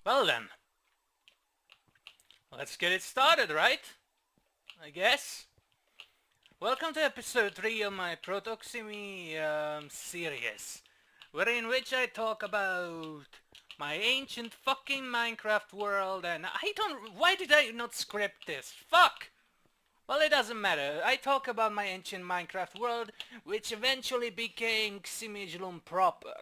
Well then, let's get it started, right? I guess. Welcome to episode 3 of my Proto series, wherein which I talk about my ancient fucking Minecraft world, and why did I not script this? Fuck! Well, it doesn't matter. I talk about my ancient Minecraft world, which eventually became Ximizhlum proper.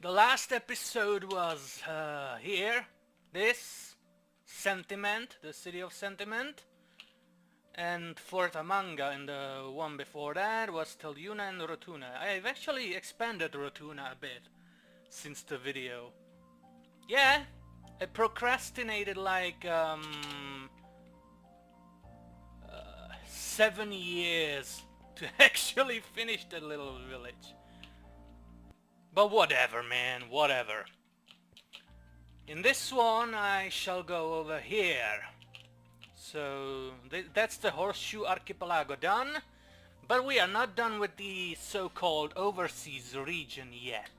The last episode was here, this, Sentiment, the city of Sentiment, and Fort Amanga, and the one before that was Teljuna and Rotuna. I've actually expanded Rotuna a bit since the video. Yeah, I procrastinated like 7 years to actually finish that little village. But whatever, man, whatever. In this one I shall go over here. So that's the Horseshoe Archipelago done, but we are not done with the so-called overseas region yet.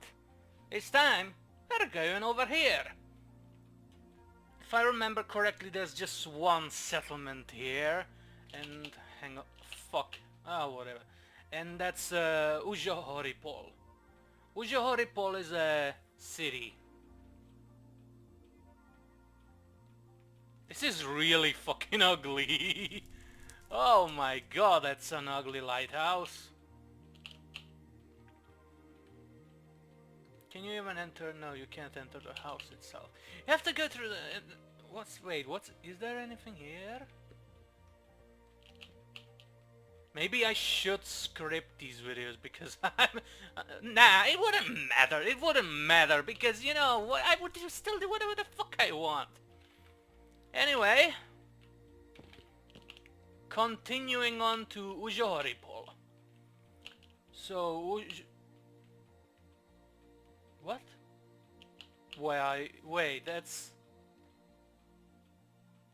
It's time, we're going over here. If I remember correctly, there's just one settlement here, and hang on, fuck, whatever. And that's Uzhohoripol. Uzhohoripol is a city. This is really fucking ugly. Oh my god, that's an ugly lighthouse. Can you even enter? No, you can't enter the house itself. You have to go through the... is there anything here? Maybe I should script these videos because I'm... nah, it wouldn't matter. It wouldn't matter because, you know, what I would still do whatever the fuck I want. Anyway, continuing on to Uzhohoripol. So, what? Wait, that's...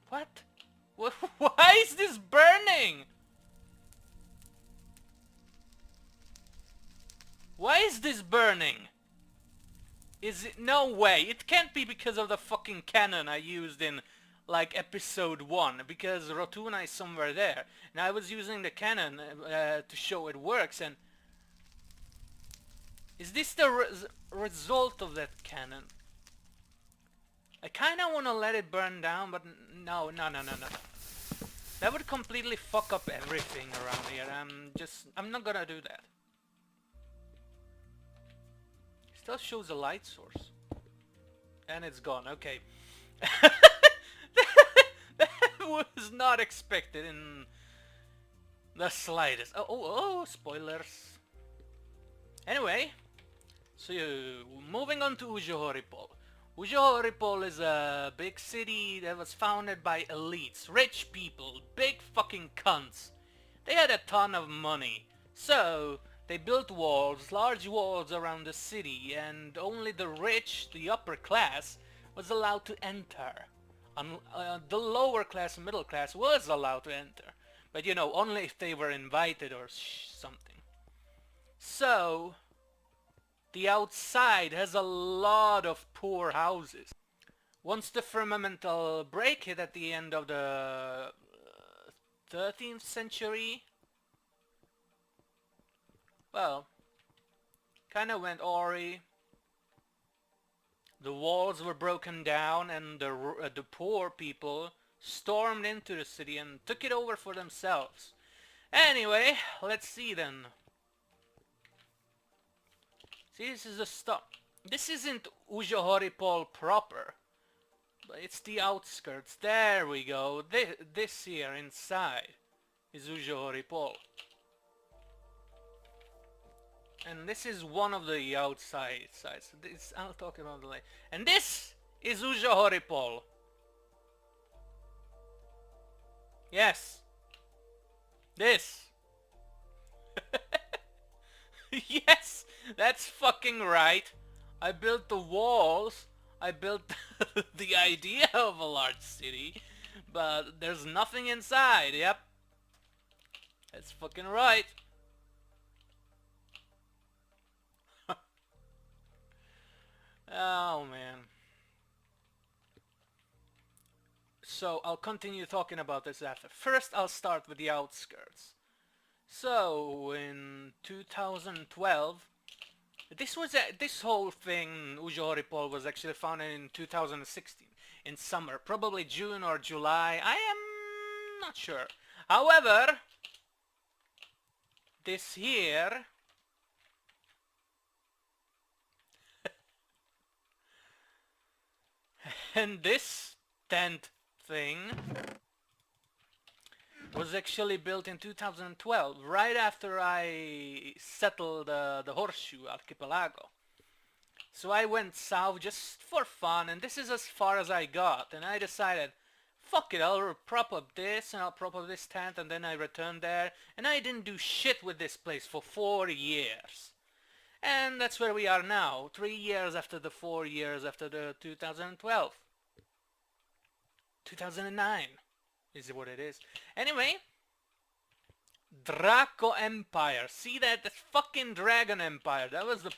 What? Why is this burning? Why is this burning? Is it... No way, it can't be because of the fucking cannon I used in... like episode 1, because Rotuna is somewhere there, and I was using the cannon to show it works, and... Is this the result of that cannon? I kinda wanna let it burn down, but no. That would completely fuck up everything around here. I'm not gonna do that. It still shows a light source. And it's gone, okay. Was not expected in the slightest. Oh, spoilers. Anyway, so moving on to Uzhohoripol. Uzhohoripol is a big city that was founded by elites, rich people, big fucking cunts. They had a ton of money, so they built walls, large walls around the city, and only the rich, the upper class, was allowed to enter. The lower class and middle class was allowed to enter, but you know, only if they were invited or something. So, the outside has a lot of poor houses. Once the firmamental break hit at the end of the 13th century, well, kinda went awry. The walls were broken down and the poor people stormed into the city and took it over for themselves. Anyway, let's see then. See, this is the stuff. This isn't Uzhohoripol proper, but it's the outskirts. There we go. This here inside is Uzhohoripol. And this is one of the outside sides. I'll talk about the later. And this is Uzhohoripol. Yes. This. Yes, that's fucking right. I built the walls. I built the idea of a large city. But there's nothing inside. Yep. That's fucking right. Oh man. So I'll continue talking about this after. First I'll start with the outskirts. So in 2012, this whole thing, Uzhohoripol, was actually founded in 2016 in summer, probably June or July. I am not sure. However, this here and this tent thing was actually built in 2012, right after I settled the Horseshoe Archipelago. So I went south just for fun, and this is as far as I got, and I decided, fuck it, I'll prop up this, and I'll prop up this tent, and then I returned there, and I didn't do shit with this place for 4 years. And that's where we are now, 3 years after the 4 years after the 2012. 2009 is what it is. Anyway, Draco Empire. See that? That's fucking Dragon Empire. That was the...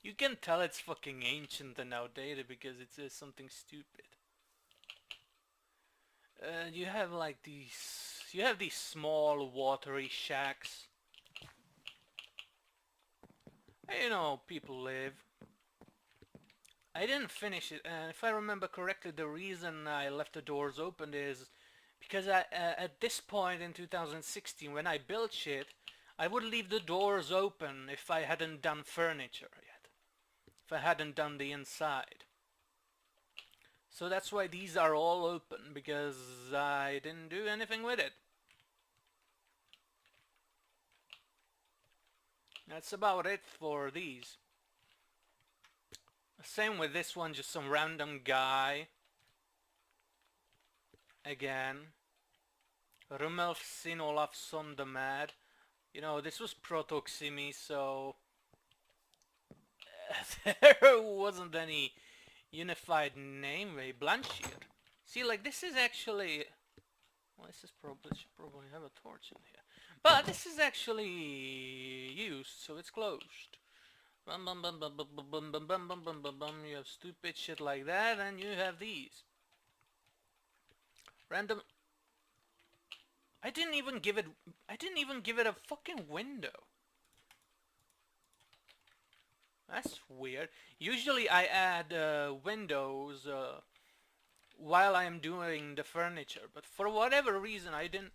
You can tell it's fucking ancient and outdated because it says something stupid. You have like these... You have these small watery shacks. You know, people live. I didn't finish it, and if I remember correctly, the reason I left the doors open is because at this point in 2016, when I built shit, I would leave the doors open if I hadn't done furniture yet. If I hadn't done the inside. So that's why these are all open, because I didn't do anything with it. That's about it for these. Same with this one, just some random guy. Again. Rumelfsin Olafsson the Mad. You know, this was Proto, so... there wasn't any unified name, Blanchir. See, like, this is actually... Well, this is should probably have a torch in here. But this is actually used, so it's closed. Bum bum bum bum bum bum bum bum bum bum bum bum. You have stupid shit like that, and you have these. Random... I didn't even give it a fucking window. That's weird. Usually I add windows while I am doing the furniture, but for whatever reason I didn't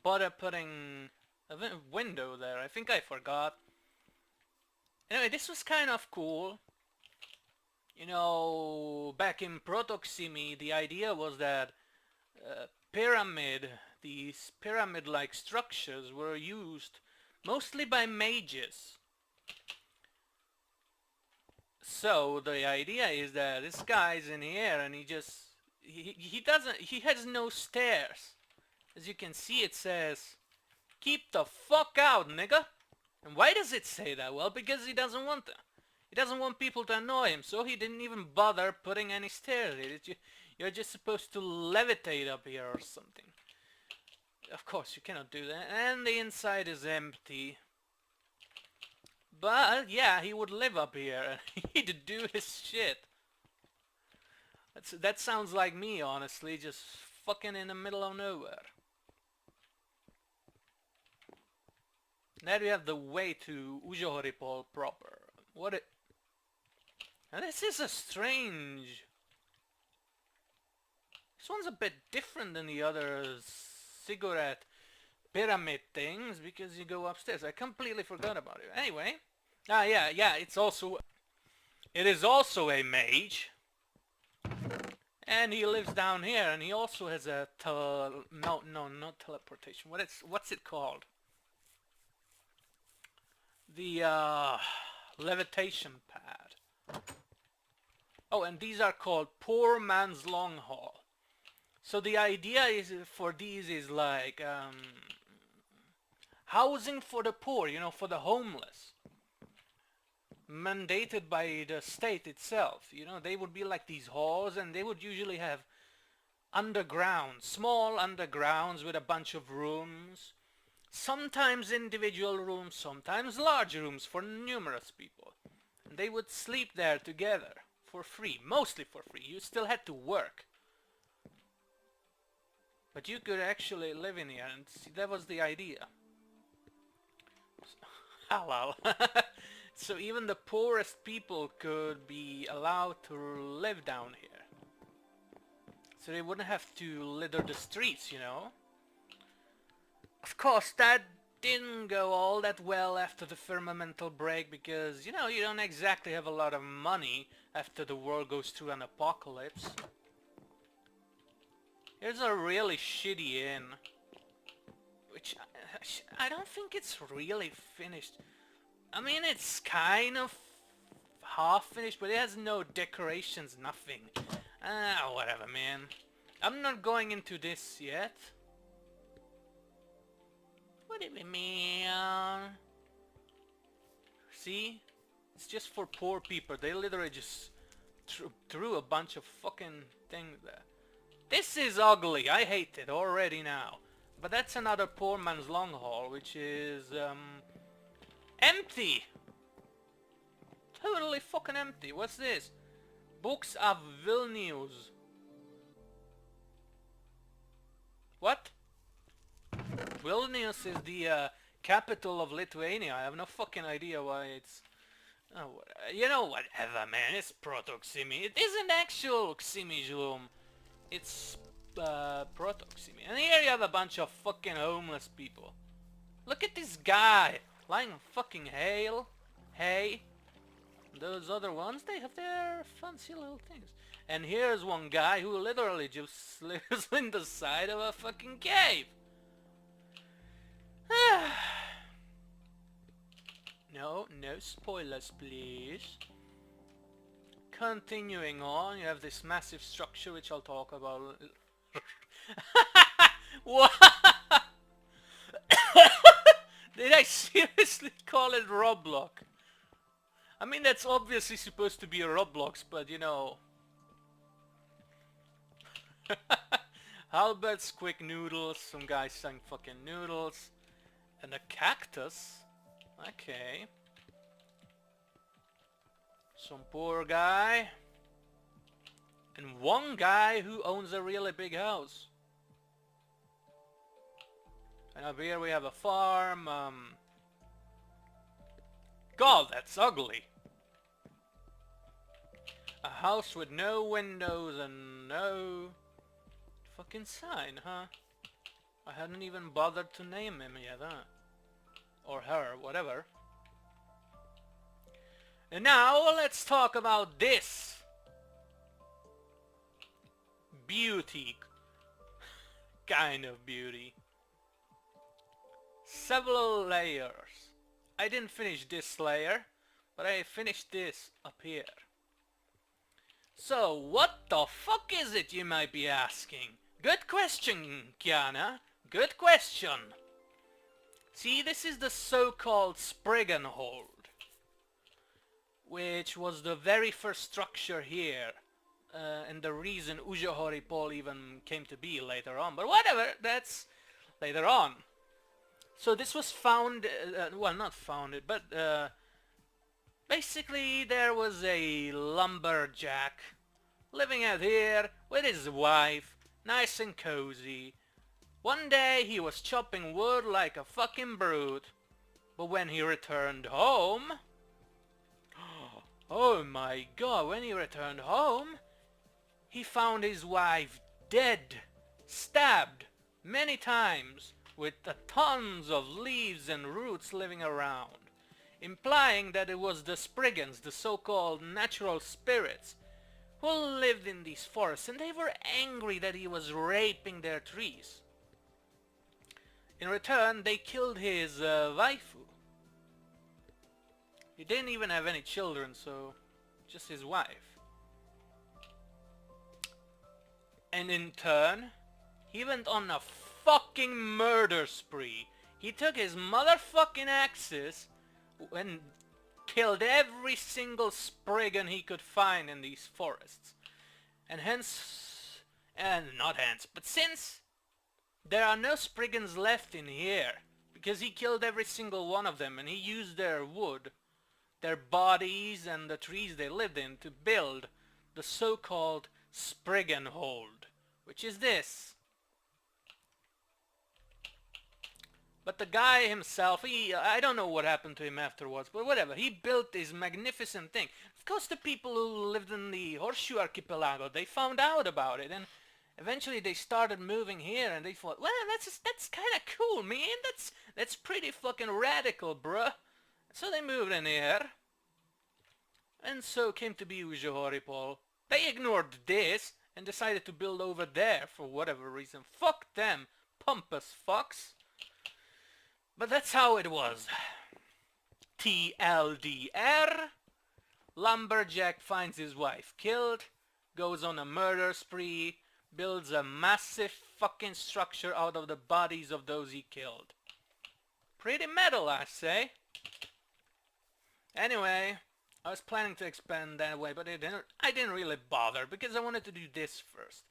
bother putting a window there. I think I forgot. Anyway, this was kind of cool. You know, back in Proto, the idea was that these pyramid-like structures were used mostly by mages. So the idea is that this guy's in here and he has no stairs. As you can see, it says, "Keep the fuck out, nigga." And why does it say that? Well, because he doesn't want to. He doesn't want people to annoy him, so he didn't even bother putting any stairs. You're just supposed to levitate up here or something. Of course, you cannot do that. And the inside is empty. But, yeah, he would live up here and he'd do his shit. That sounds like me, honestly, just fucking in the middle of nowhere. There we have the way to Uzhohoripol proper. And this is a strange... This one's a bit different than the other cigarette pyramid things because you go upstairs. I completely forgot about it. Anyway. Yeah, it is also a mage. And he lives down here, and he also has a no, not teleportation. What's it called? The levitation pad. Oh, and these are called Poor Man's Long Haul. So the idea is for these is like housing for the poor, you know, for the homeless. Mandated by the state itself, you know, they would be like these halls, and they would usually have underground, small undergrounds with a bunch of rooms Sometimes individual rooms, sometimes large rooms for numerous people. And they would sleep there together for free, mostly for free. You still had to work. But you could actually live in here, and see, that was the idea. Halal. So even the poorest people could be allowed to live down here. So they wouldn't have to litter the streets, you know? Of course, that didn't go all that well after the firmamental break because, you know, you don't exactly have a lot of money after the world goes through an apocalypse. Here's a really shitty inn, which I don't think it's really finished. I mean, it's kind of half finished, but it has no decorations, nothing. Whatever, man. I'm not going into this yet. What do you mean? See? It's just for poor people. They literally just threw a bunch of fucking things there. This is ugly. I hate it already now. But that's another poor man's long haul, which is empty. Totally fucking empty. What's this? Books of Vilnius. What? Vilnius is the capital of Lithuania. I have no fucking idea why it's... Oh, you know, whatever, man. It's Proto Ximi. It isn't actual Ximizhlum. It's Proto Ximi. And here you have a bunch of fucking homeless people. Look at this guy lying on fucking hay. Those other ones, they have their fancy little things. And here's one guy who literally just lives in the side of a fucking cave. No spoilers, please. Continuing on, you have this massive structure which I'll talk about. What? Did I seriously call it Roblox? I mean, that's obviously supposed to be a Roblox, but you know. Halbert's quick noodles, some guy selling fucking noodles. And a cactus? Okay. Some poor guy. And one guy who owns a really big house. And up here we have a farm. God, that's ugly. A house with no windows and no fucking sign, huh? I hadn't even bothered to name him yet, huh? Or her, whatever. And now let's talk about this. Beauty. Kind of beauty. Several layers. I didn't finish this layer, but I finished this up here. So, what the fuck is it, you might be asking? Good question, Kiana. Good question. See, this is the so-called Spriggan Hold, which was the very first structure here, and the reason Uzhohoripol even came to be later on. But whatever, that's later on. So this was found, well, not founded, but basically there was a lumberjack living out here with his wife, nice and cozy. One day he was chopping wood like a fucking brute, but when he returned home... Oh my god, when he returned home, he found his wife dead, stabbed many times, with tons of leaves and roots living around, implying that it was the Spriggans, the so-called natural spirits, who lived in these forests, and they were angry that he was raping their trees. In return, they killed his waifu. He didn't even have any children, so just his wife. And in turn, he went on a fucking murder spree. He took his motherfucking axes and killed every single Spriggan he could find in these forests. And not hence, but since there are no Spriggans left in here, because he killed every single one of them, and he used their wood, their bodies, and the trees they lived in to build the so-called Spriggan Hold, which is this. But the guy himself, I don't know what happened to him afterwards, but whatever. He built this magnificent thing. Of course, the people who lived in the Horseshoe Archipelago, they found out about it, and eventually they started moving here, and they thought, well, that's kind of cool, man. That's pretty fucking radical, bruh. So they moved in here, and so came to be Uzhohoripol. They ignored this and decided to build over there for whatever reason. Fuck them, pompous fucks. But that's how it was. TLDR. Lumberjack finds his wife killed, goes on a murder spree, builds a massive fucking structure out of the bodies of those he killed. Pretty metal, I say. Anyway, I was planning to expand that way, but I didn't really bother because I wanted to do this first.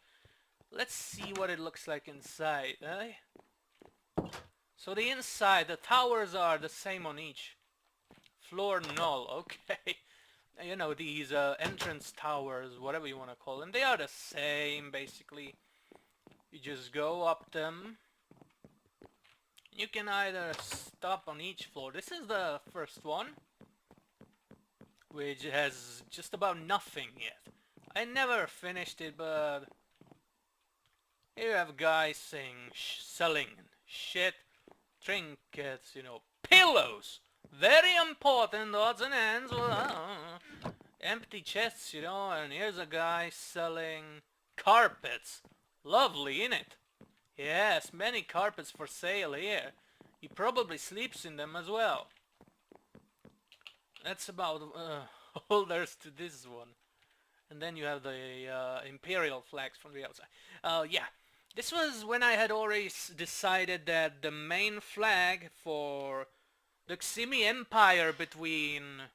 Let's see what it looks like inside, eh? So the inside, the towers are the same on each. Floor null, okay. You know, these entrance towers, whatever you want to call them, they are the same, basically. You just go up them. You can either stop on each floor. This is the first one, which has just about nothing yet. I never finished it, but here you have guys saying, selling shit, trinkets, you know, pillows, very important, odds and ends, empty chests, you know, and here's a guy selling carpets, lovely, innit? Yes, many carpets for sale here. He probably sleeps in them as well. That's about all there's to this one. And then you have the imperial flags from the outside. Yeah. This was when I had already decided that the main flag for the Ximi Empire between,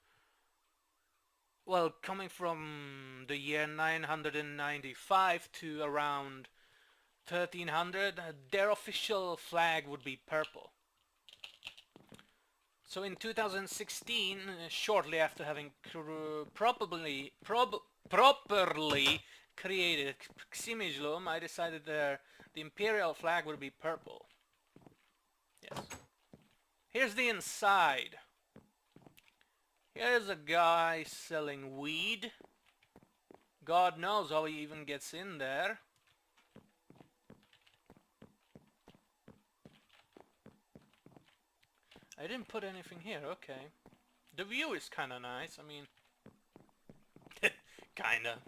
well, coming from the year 995 to around 1300, their official flag would be purple. So in 2016, shortly after having properly created Ximizhlum, I decided the imperial flag would be purple. Yes. Here's the inside. Here's a guy selling weed. God knows how he even gets in there. I didn't put anything here, okay. The view is kinda nice, I mean... kinda.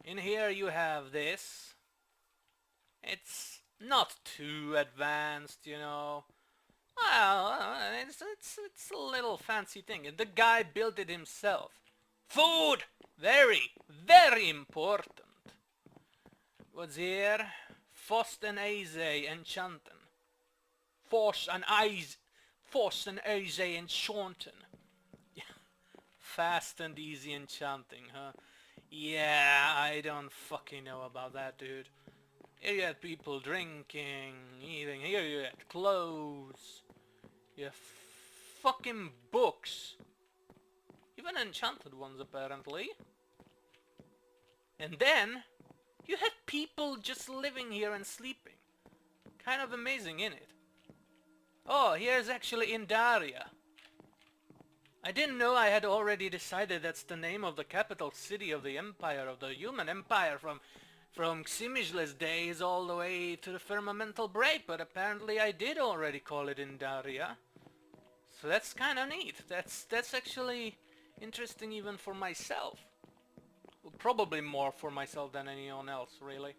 In here you have this. It's not too advanced, you know. Well, it's a little fancy thing. And the guy built it himself. Food! Very, very important. What's here? Fost and Aze enchanten. Force and Aze enchanten. Fast and easy enchanting, huh? Yeah, I don't fucking know about that, dude. Here you had people drinking, eating. Here you had clothes. You have fucking books. Even enchanted ones, apparently. And then, you had people just living here and sleeping. Kind of amazing, innit? Oh, here's actually Indaria. I didn't know I had already decided that's the name of the capital city of the empire, of the human empire, from Ximizhlum's days all the way to the firmamental break, but apparently I did already call it Indaria. So that's kind of neat. That's actually interesting even for myself. Well, probably more for myself than anyone else, really.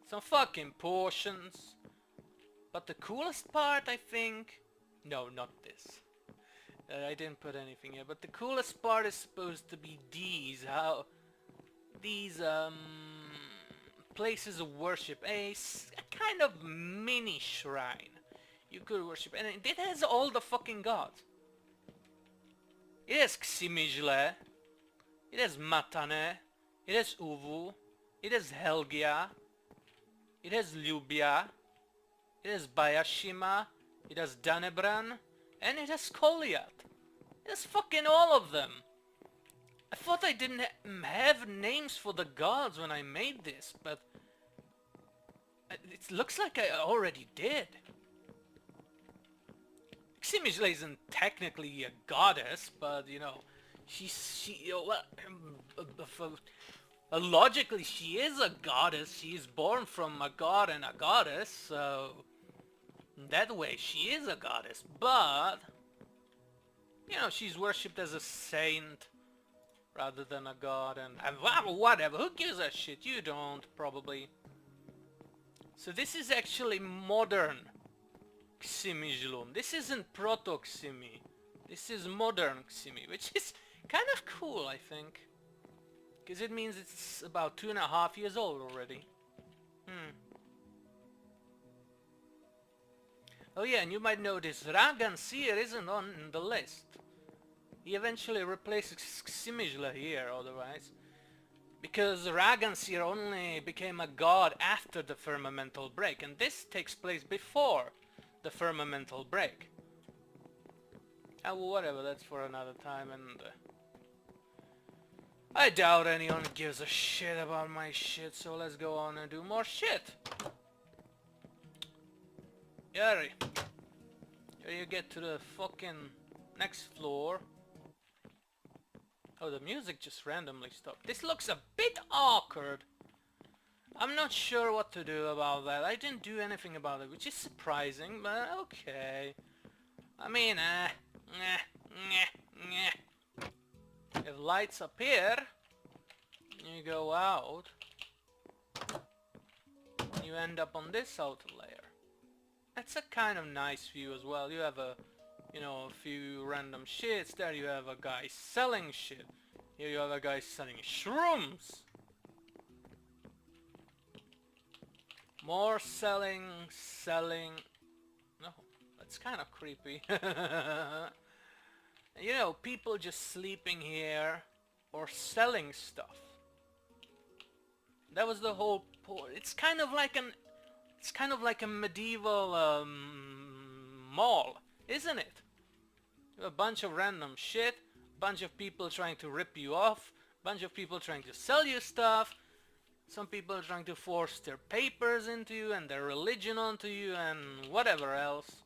Some fucking potions. But the coolest part, I think... No, not this. I didn't put anything here, but the coolest part is supposed to be these, how... These, places of worship. A kind of mini shrine. You could worship, and it has all the fucking gods. It has Ximizhle. It has Matane. It has Uvu. It has Helgia. It has Ljubia. it has Bayashima, it has Danebran, and it has Kolyat. It has fucking all of them. I thought I didn't have names for the gods when I made this, but it looks like I already did. Ximizhlum isn't technically a goddess, but you know, logically she is a goddess. She is born from a god and a goddess, so that way she is a goddess. But you know, she's worshipped as a saint rather than a god, and well, whatever. Who gives a shit? You don't, probably. So this is actually modern Ximizhlum. This isn't Proto Ximi. This is modern Ximi, which is kind of cool, I think. Because it means it's about 2.5 years old already. Oh yeah, and you might notice Ragan Seer isn't on the list. He eventually replaces Ximizhlum here, otherwise. Because Ragan Seer only became a god after the Firmamental Break, and this takes place before the Firmamental Break. Well, whatever, that's for another time, and I doubt anyone gives a shit about my shit, so let's go on and do more shit. Yuri, here you get to the fucking next floor. Oh, the music just randomly stopped. This looks a bit awkward. I'm not sure what to do about that. I didn't do anything about it, which is surprising, but okay. I mean, if lights appear, you go out, you end up on this outer layer. That's a kind of nice view as well. You have a, you know, a few random shits. There you have a guy selling shit. Here you have a guy selling shrooms. More selling. No, that's kind of creepy. You know, people just sleeping here or selling stuff. That was the whole point. It's kind of like a medieval mall, isn't it? A bunch of random shit, bunch of people trying to rip you off, bunch of people trying to sell you stuff. Some people are trying to force their papers into you and their religion onto you and whatever else.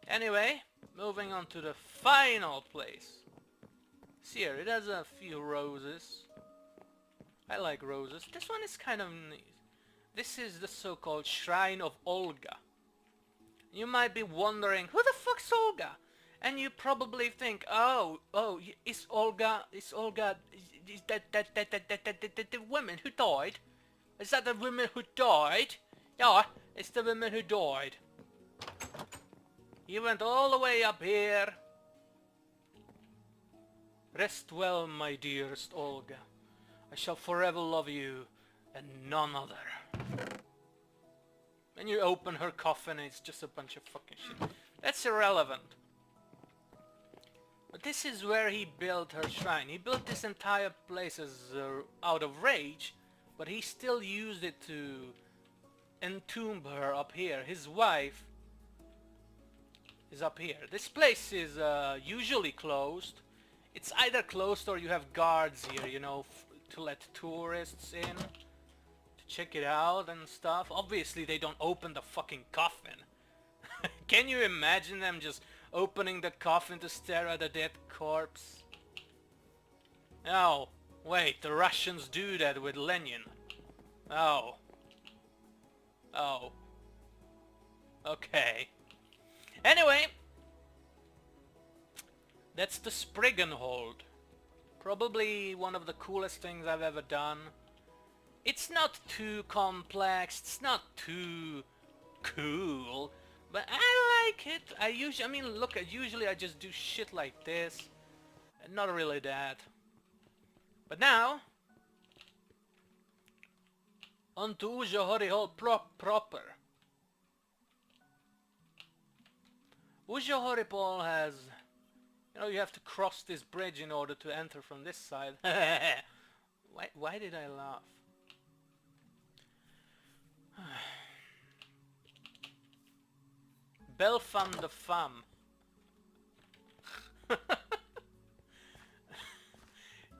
Anyway, moving on to the final place. See here, it has a few roses. I like roses. This one is kind of neat. This is the so-called Shrine of Olga. You might be wondering, who the fuck's Olga? And you probably think, oh, is that the woman who died? Is that the woman who died? Yeah, it's the woman who died. He went all the way up here. Rest well, my dearest Olga. I shall forever love you and none other. And you open her coffin and it's just a bunch of fucking shit. That's irrelevant. But this is where he built her shrine. He built this entire place as out of rage, but he still used it to entomb her up here. His wife is up here. This place is usually closed. It's either closed or you have guards here, you know, to let tourists in, to check it out and stuff. Obviously they don't open the fucking coffin. Can you imagine them just opening the coffin to stare at a dead corpse? Oh, wait, the Russians do that with Lenin. Oh. Oh. Okay. Anyway, that's the Sprigganhold. Probably one of the coolest things I've ever done. It's not too complex, it's not too cool, but I like it. Usually I just do shit like this, and not really that. But now, on to Uzhohoripol proper. Uzhohoripol has, you know, you have to cross this bridge in order to enter from this side. Why did I laugh? Belfam the Fam.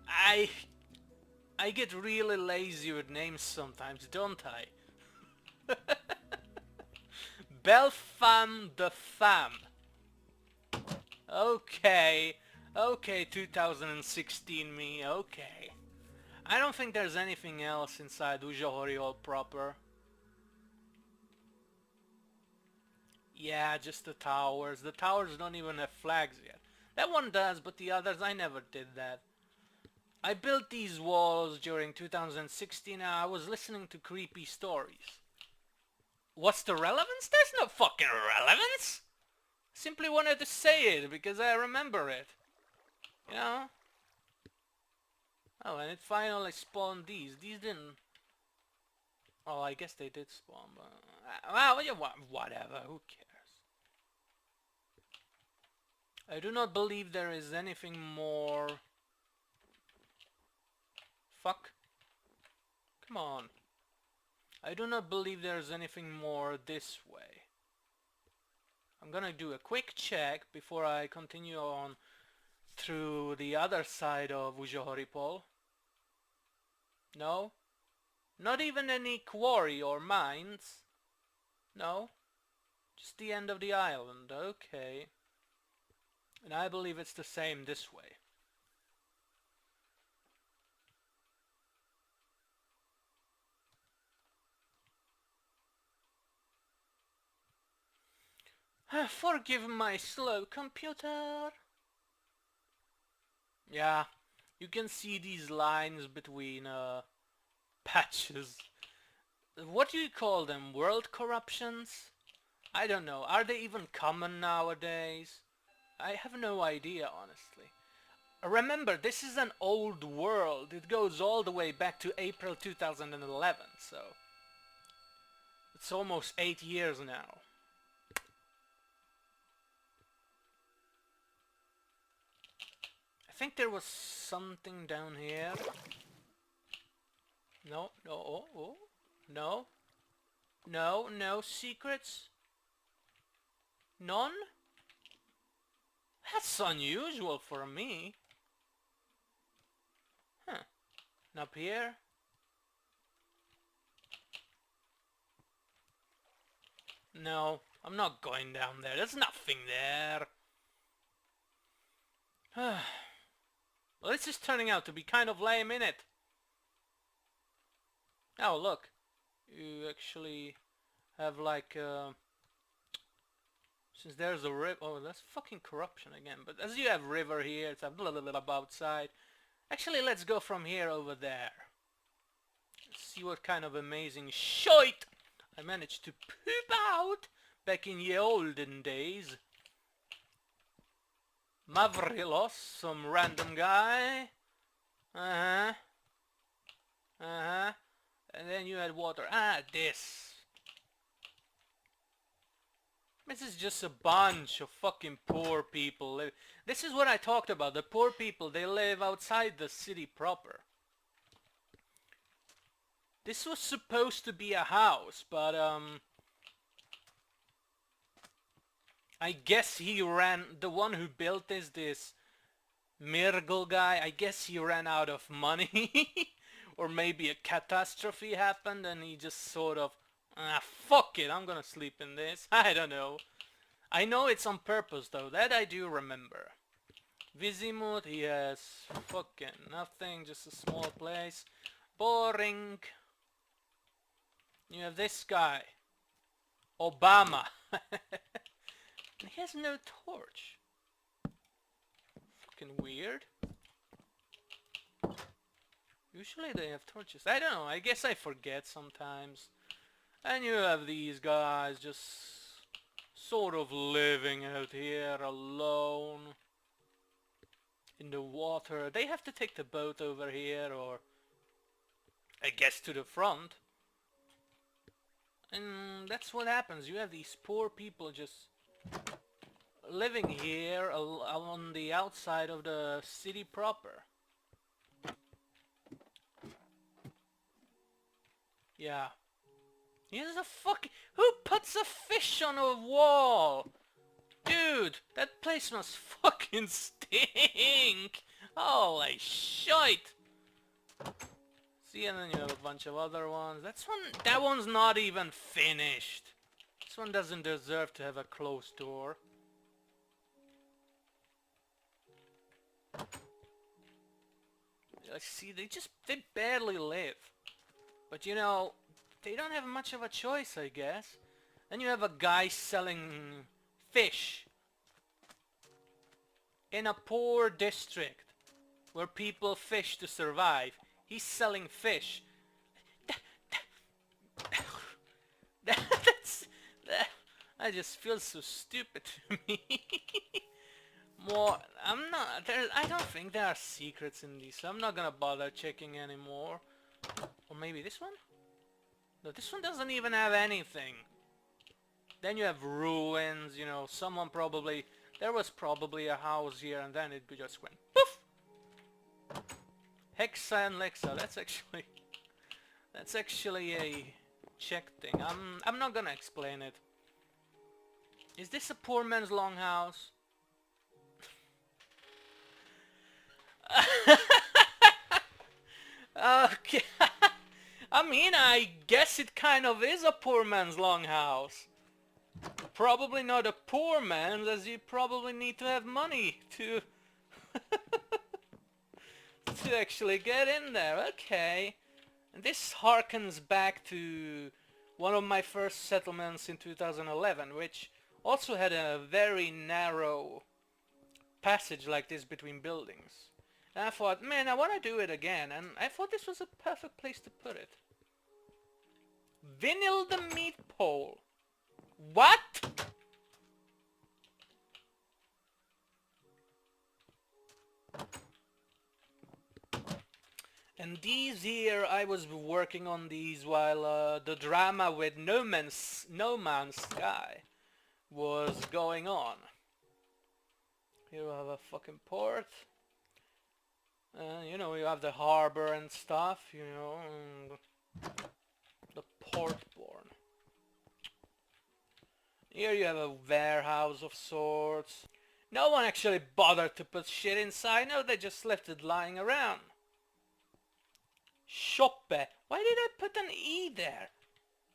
I I get really lazy with names sometimes, don't I? Belfam the Fam. Okay. Okay, 2016 me, okay. I don't think there's anything else inside Uzhohoripol proper. Yeah, just the towers. The towers don't even have flags yet. That one does, but the others, I never did that. I built these walls during 2016 and I was listening to creepy stories. What's the relevance? There's no fucking relevance! Simply wanted to say it because I remember it. You know? Oh, and it finally spawned these. These didn't... Oh, I guess they did spawn, but... Well, whatever, who cares? I do not believe there is anything more... Fuck. Come on. I do not believe there is anything more this way. I'm gonna do a quick check before I continue on through the other side of Uzhohoripol. No? Not even any quarry or mines? No? Just the end of the island, okay. And I believe it's the same this way. Forgive my slow computer. Yeah, you can see these lines between patches. What do you call them? World corruptions? I don't know. Are they even common nowadays? I have no idea, honestly. Remember, this is an old world. It goes all the way back to April 2011, so... It's almost 8 years now. I think there was something down here. No, no, oh, oh, no. No, no secrets. None? That's unusual for me. Huh. And up here? No, I'm not going down there. There's nothing there. Well, this is turning out to be kind of lame, innit? Oh, look. You actually have like... since there's a river... Oh, that's fucking corruption again. But as you have river here, it's a little bit outside. Actually, let's go from here over there. Let's see what kind of amazing shite I managed to poop out back in ye olden days. Mavrilos, some random guy. Uh-huh. Uh-huh. And then you had water. Ah, this. This is just a bunch of fucking poor people. This is what I talked about. The poor people, they live outside the city proper. This was supposed to be a house, but I guess he ran... The one who built this Mirgl guy, I guess he ran out of money. Or maybe a catastrophe happened and he just sort of... Ah, fuck it, I'm gonna sleep in this. I don't know. I know it's on purpose though, that I do remember. Vizimut, he has fucking nothing, just a small place. Boring. You have this guy. Obama. He has no torch. Fucking weird. Usually they have torches. I don't know, I guess I forget sometimes. And you have these guys just sort of living out here alone in the water. They have to take the boat over here, or I guess to the front. And that's what happens. You have these poor people just living here on the outside of the city proper. Yeah. Here's a fucking... Who puts a fish on a wall? Dude, that place must fucking stink! Holy shite! See, and then you have a bunch of other ones. That one's not even finished. This one doesn't deserve to have a closed door. See, they barely live. But you know, they don't have much of a choice, I guess. Then you have a guy selling fish in a poor district where people fish to survive. He's selling fish. I just feel so stupid to me. I don't think there are secrets in these, so I'm not gonna bother checking anymore. Or maybe this one? No, this one doesn't even have anything. Then you have ruins, you know, there was probably a house here and then it just went poof! Hexa and Lexa, that's actually a check thing. I'm not gonna explain it. Is this a poor man's longhouse? Okay. I mean, I guess it kind of is a poor man's longhouse. Probably not a poor man's, as you probably need to have money to to actually get in there. Okay. And this harkens back to one of my first settlements in 2011, which also had a very narrow passage like this between buildings. And I thought, man, I want to do it again, and I thought this was a perfect place to put it. Vinyl the meat pole. What? And these here, I was working on these while the drama with No Man's Sky was going on. Here we have a fucking port. You know, you have the harbor and stuff, you know, and the port-born. Here you have a warehouse of sorts. No one actually bothered to put shit inside, no, they just left it lying around. Shoppe. Why did I put an E there?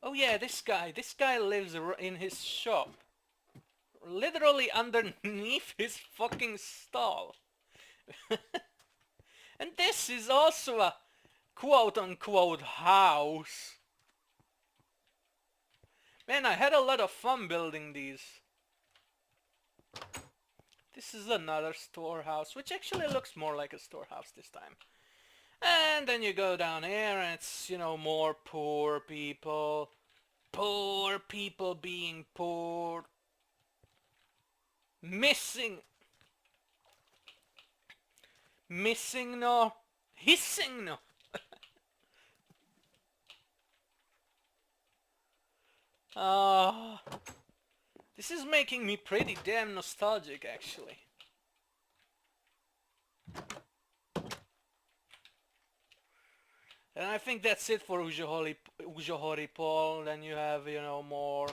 Oh yeah, this guy lives in his shop. Literally underneath his fucking stall. And this is also a quote-unquote house. Man, I had a lot of fun building these. This is another storehouse, which actually looks more like a storehouse this time. And then you go down here and it's, you know, more poor people. Poor people being poor. Missing no. Hissing no. This is making me pretty damn nostalgic, actually. And I think that's it for Uzhohoripol. Then you have, you know, more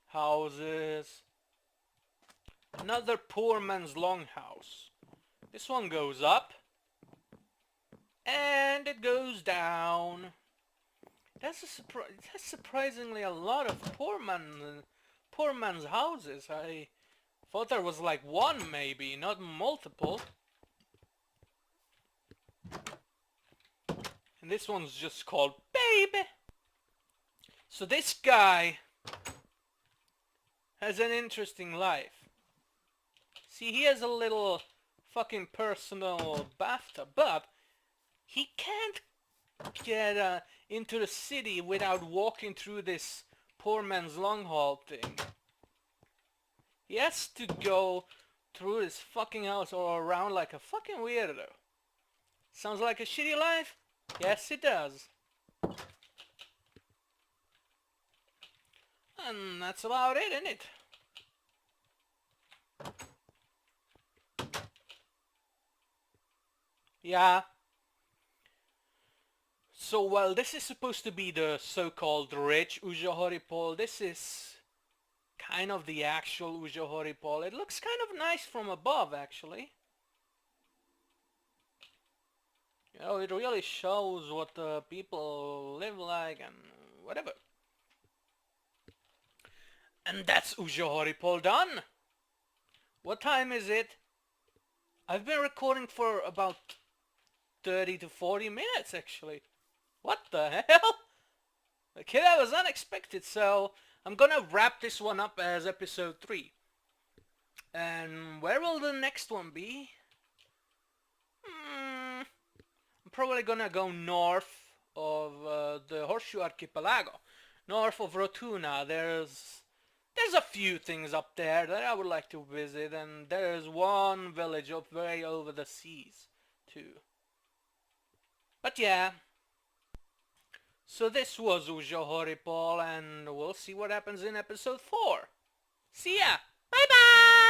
houses. Another poor man's longhouse. This one goes up. And it goes down. That's surprisingly a lot of poor man's houses. I thought there was like one maybe, not multiple. And this one's just called Baby. So this guy has an interesting life. See, he has a little fucking personal bathtub, but he can't get into the city without walking through this poor man's long haul thing. He has to go through his fucking house or around like a fucking weirdo. Sounds like a shitty life? Yes, it does. And that's about it, isn't it? Yeah. So while this is supposed to be the so-called rich Uzhohoripol, this is kind of the actual Uzhohoripol. It looks kind of nice from above, actually. You know, it really shows what the people live like and whatever. And that's Uzhohoripol done. What time is it? I've been recording for about 30 to 40 minutes, actually. What the hell? Okay, that was unexpected, so I'm gonna wrap this one up as episode 3. And where will the next one be? I'm probably gonna go north of the Horseshoe Archipelago. North of Rotuna, there's a few things up there that I would like to visit, and there's one village up way over the seas, too. But yeah. So this was Uzhohoripol, and we'll see what happens in episode 4. See ya! Bye bye!